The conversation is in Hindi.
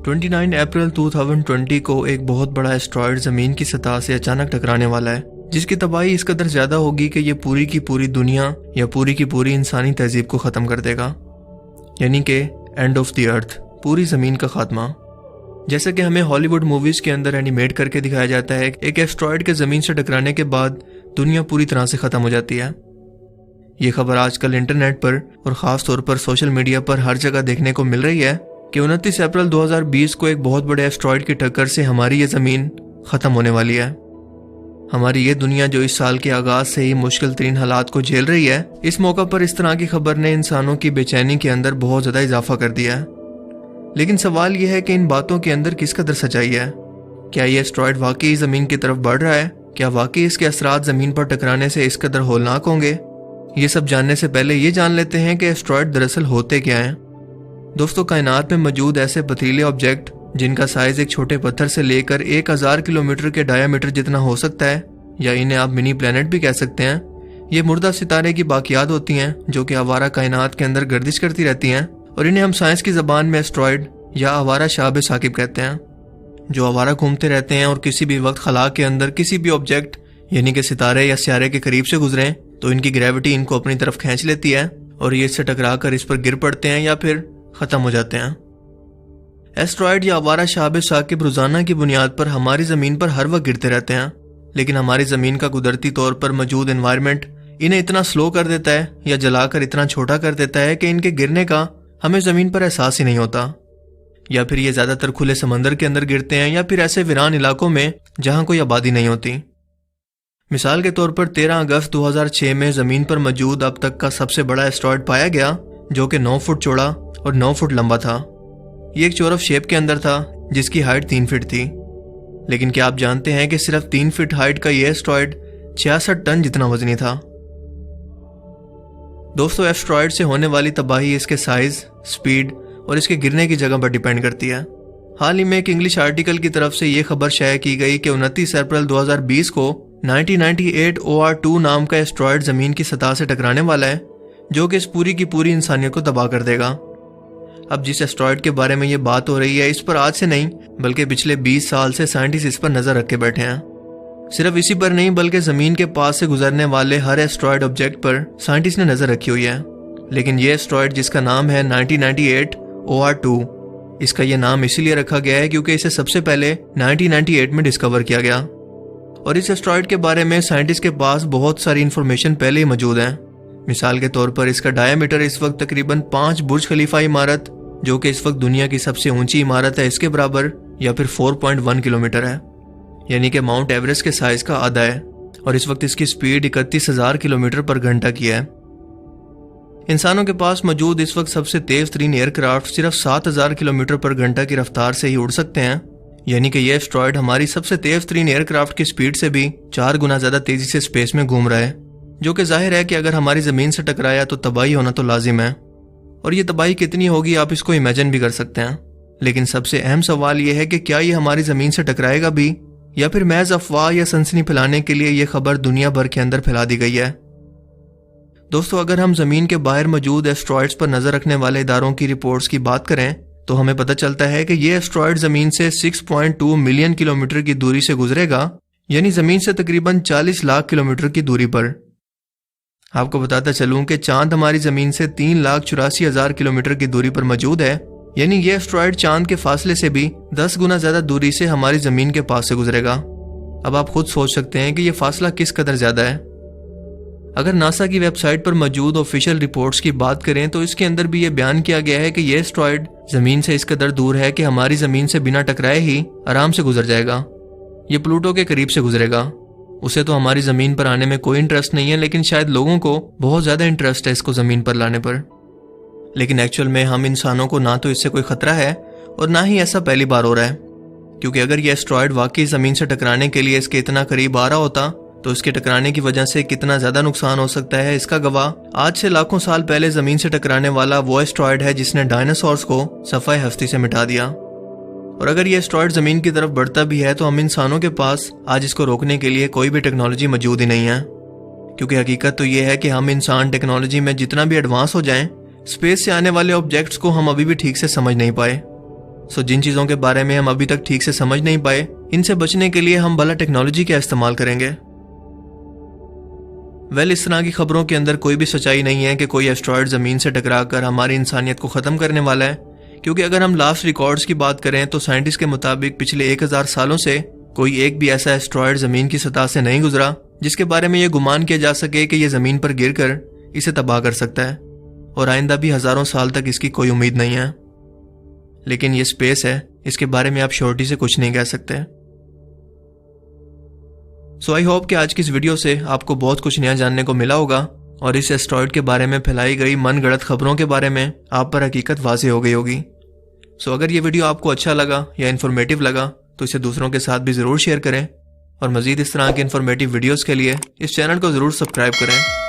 29 अप्रैल 2020 को एक बहुत बड़ा एस्ट्रॉयड ज़मीन की सतह से अचानक टकराने वाला है, जिसकी तबाही इस कदर ज़्यादा होगी कि ये पूरी की पूरी दुनिया या पूरी की पूरी इंसानी तहजीब को ख़त्म कर देगा, यानी कि एंड ऑफ द अर्थ, पूरी ज़मीन का खात्मा। जैसा कि हमें हॉलीवुड मूवीज़ के अंदर एनिमेट करके दिखाया जाता है, एक एस्ट्रॉयड के ज़मीन से टकराने के बाद दुनिया पूरी तरह से ख़त्म हो जाती है। ये खबर आजकल इंटरनेट पर और ख़ास तौर पर सोशल मीडिया पर हर जगह देखने को मिल रही है कि 29 अप्रैल 2020 को एक बहुत बड़े एस्ट्रॉयड की टक्कर से हमारी ये ज़मीन ख़त्म होने वाली है। हमारी ये दुनिया जो इस साल के आगाज से ही मुश्किल तरीन हालात को झेल रही है, इस मौका पर इस तरह की खबर ने इंसानों की बेचैनी के अंदर बहुत ज़्यादा इजाफा कर दिया है। लेकिन सवाल यह है कि इन बातों के अंदर किस कदर सच्चाई है। क्या ये एस्ट्रॉयड वाकई ज़मीन की तरफ बढ़ रहा है? क्या वाकई इसके असरात ज़मीन पर टकराने से इस कदर होलनाक होंगे? ये सब जानने से पहले ये जान लेते हैं कि एस्ट्रॉयड दरअसल होते क्या हैं। दोस्तों, कायनात में मौजूद ऐसे पथरीले ऑब्जेक्ट जिनका साइज एक छोटे पत्थर से लेकर 1000 किलोमीटर के डायामीटर जितना हो सकता है, या इन्हें आप मिनी प्लेनेट भी कह सकते हैं, ये मुर्दा सितारे की बाकियात होती हैं जो कि आवारा कायनात के अंदर गर्दिश करती रहती हैं, और इन्हें हम साइंस की ज़बान में एस्ट्रॉयड या आवारा शाब साकिब कहते हैं, जो आवारा घूमते रहते हैं और किसी भी वक्त खला के अंदर किसी भी ऑब्जेक्ट यानी कि सितारे या सियारे के करीब से गुजरें तो इनकी ग्रेविटी इनको अपनी तरफ खींच लेती है और ये इससे टकरा कर इस पर गिर पड़ते हैं या फिर ख़त्म हो जाते हैं। एस्ट्रॉयड या आवारा शाब साकिब रोज़ाना की बुनियाद पर हमारी ज़मीन पर हर वक्त गिरते रहते हैं, लेकिन हमारी ज़मीन का कुदरती तौर पर मौजूद एनवायरनमेंट इन्हें इतना स्लो कर देता है या जलाकर इतना छोटा कर देता है कि इनके गिरने का हमें ज़मीन पर एहसास ही नहीं होता। या फिर ये ज़्यादातर खुले समंदर के अंदर गिरते हैं या फिर ऐसे वीरान इलाकों में जहाँ कोई आबादी नहीं होती। मिसाल के तौर पर 13 अगस्त 2006 में ज़मीन पर मौजूद अब तक का सबसे बड़ा एस्ट्रॉयड पाया गया, जो कि 9 फुट चौड़ा और 9 फुट लंबा था। ये एक चौरफ शेप के अंदर था जिसकी हाइट 3 फीट थी। लेकिन क्या आप जानते हैं कि सिर्फ 3 फीट हाइट का यह एस्ट्रॉयड 66 टन जितना वजनी था। दोस्तों, एस्ट्रॉयड से होने वाली तबाही इसके साइज, स्पीड और इसके गिरने की जगह पर डिपेंड करती है। हाल ही में एक इंग्लिश आर्टिकल की तरफ से यह खबर शाया की गई कि 29 अप्रैल 2020 को 1998 OR2 नाम का एस्ट्रॉयड ज़मीन की सतह से टकराने वाला है, जो कि इस पूरी की पूरी इंसानियत को तबाह कर देगा। अब जिस एस्ट्रॉयड के बारे में ये बात हो रही है, इस पर आज से नहीं बल्कि पिछले 20 साल से साइंटिस्ट इस पर नज़र रख के बैठे हैं। सिर्फ इसी पर नहीं बल्कि ज़मीन के पास से गुजरने वाले हर एस्ट्रॉयड ऑब्जेक्ट पर साइंटिस्ट ने नज़र रखी हुई है। लेकिन ये एस्ट्रॉयड जिसका नाम है 1998 OR2, इसका यह नाम इसीलिए रखा गया है क्योंकि इसे सबसे पहले 1998 में डिस्कवर किया गया, और इस एस्ट्रॉयड के बारे में साइंटिस्ट के पास बहुत सारी इंफॉर्मेशन पहले ही मौजूद है। मिसाल के तौर पर इसका डायमीटर इस वक्त तकरीबन 5 बुर्ज खलीफा इमारत, जो कि इस वक्त दुनिया की सबसे ऊंची इमारत है, इसके बराबर या फिर 4.1 किलोमीटर है, यानी कि माउंट एवरेस्ट के साइज का आधा है, और इस वक्त इसकी स्पीड 31,000 किलोमीटर पर घंटा की है। इंसानों के पास मौजूद इस वक्त सबसे तेज तरीन एयरक्राफ्ट सिर्फ 7,000 किलोमीटर पर घंटा की रफ्तार से ही उड़ सकते हैं, यानी कि यह एस्ट्रॉयड हमारी सबसे तेज तरीन एयरक्राफ्ट की स्पीड से भी 4 गुना ज्यादा तेजी से स्पेस में घूम रहा है, जो कि जाहिर है कि अगर हमारी ज़मीन से टकराया तो तबाही होना तो लाजिम है, और ये तबाही कितनी होगी आप इसको इमेजिन भी कर सकते हैं। लेकिन सबसे अहम सवाल यह है कि क्या ये हमारी ज़मीन से टकराएगा भी, या फिर महज अफवाह या सनसनी फैलाने के लिए यह खबर दुनिया भर के अंदर फैला दी गई है। दोस्तों, अगर हम ज़मीन के बाहर मौजूद एस्ट्रॉयड्स पर नज़र रखने वाले इदारों की रिपोर्ट्स की बात करें तो हमें पता चलता है कि यह एस्ट्रॉयड ज़मीन से 6.2 मिलियन किलोमीटर की दूरी से गुजरेगा, यानी ज़मीन से तकरीबन 40 लाख किलोमीटर की दूरी पर। आपको बताता चलूं कि चांद हमारी ज़मीन से 3,84,000 किलोमीटर की दूरी पर मौजूद है, यानी यह एस्ट्रॉयड चांद के फासले से भी 10 गुना ज़्यादा दूरी से हमारी ज़मीन के पास से गुजरेगा। अब आप खुद सोच सकते हैं कि यह फासला किस कदर ज़्यादा है। अगर नासा की वेबसाइट पर मौजूद ऑफिशियल रिपोर्ट्स की बात करें तो इसके अंदर भी यह बयान किया गया है कि यह एस्ट्रॉयड ज़मीन से इस कदर दूर है कि हमारी ज़मीन से बिना टकराए ही आराम से गुजर जाएगा। ये प्लूटो के करीब से गुजरेगा। उसे तो हमारी ज़मीन पर आने में कोई इंटरेस्ट नहीं है, लेकिन शायद लोगों को बहुत ज़्यादा इंटरेस्ट है इसको ज़मीन पर लाने पर। लेकिन एक्चुअल में हम इंसानों को ना तो इससे कोई ख़तरा है और ना ही ऐसा पहली बार हो रहा है, क्योंकि अगर यह एस्ट्रॉयड वाकई ज़मीन से टकराने के लिए इसके इतना करीब आ रहा होता तो इसके टकराने की वजह से कितना ज़्यादा नुकसान हो सकता है, इसका गवाह आज से लाखों साल पहले ज़मीन से टकराने वाला वो एस्ट्रॉयड है जिसने डायनासोर्स को सफ़ाए हस्ती से मिटा दिया। और अगर ये एस्ट्रॉयड ज़मीन की तरफ बढ़ता भी है तो हम इंसानों के पास आज इसको रोकने के लिए कोई भी टेक्नोलॉजी मौजूद ही नहीं है, क्योंकि हकीकत तो ये है कि हम इंसान टेक्नोलॉजी में जितना भी एडवांस हो जाएं, स्पेस से आने वाले ऑब्जेक्ट्स को हम अभी भी ठीक से समझ नहीं पाए। सो जिन चीज़ों के बारे में हम अभी तक ठीक से समझ नहीं पाए, इनसे बचने के लिए हम भला टेक्नोलॉजी का इस्तेमाल करेंगे। इस तरह की खबरों के अंदर कोई भी सच्चाई नहीं है कि कोई एस्ट्रॉयड ज़मीन से टकराकर हमारी इंसानियत को ख़त्म करने वाला है, क्योंकि अगर हम लास्ट रिकॉर्ड्स की बात करें तो साइंटिस्ट के मुताबिक पिछले 1000 सालों से कोई एक भी ऐसा एस्ट्रॉयड ज़मीन की सतह से नहीं गुजरा जिसके बारे में यह गुमान किया जा सके कि यह ज़मीन पर गिरकर इसे तबाह कर सकता है, और आइंदा भी हज़ारों साल तक इसकी कोई उम्मीद नहीं है। लेकिन ये स्पेस है, इसके बारे में आप श्योरिटी से कुछ नहीं कह सकते। सो आई होप कि आज की इस वीडियो से आपको बहुत कुछ नया जानने को मिला होगा और इस एस्ट्रॉयड के बारे में फैलाई गई मनगढ़ंत खबरों के बारे में आप पर हकीकत वाज़ेह हो गई होगी। सो अगर ये वीडियो आपको अच्छा लगा या इन्फॉर्मेटिव लगा तो इसे दूसरों के साथ भी ज़रूर शेयर करें, और मज़ीद इस तरह के इन्फॉर्मेटिव वीडियोज़ के लिए इस चैनल को ज़रूर सब्सक्राइब करें।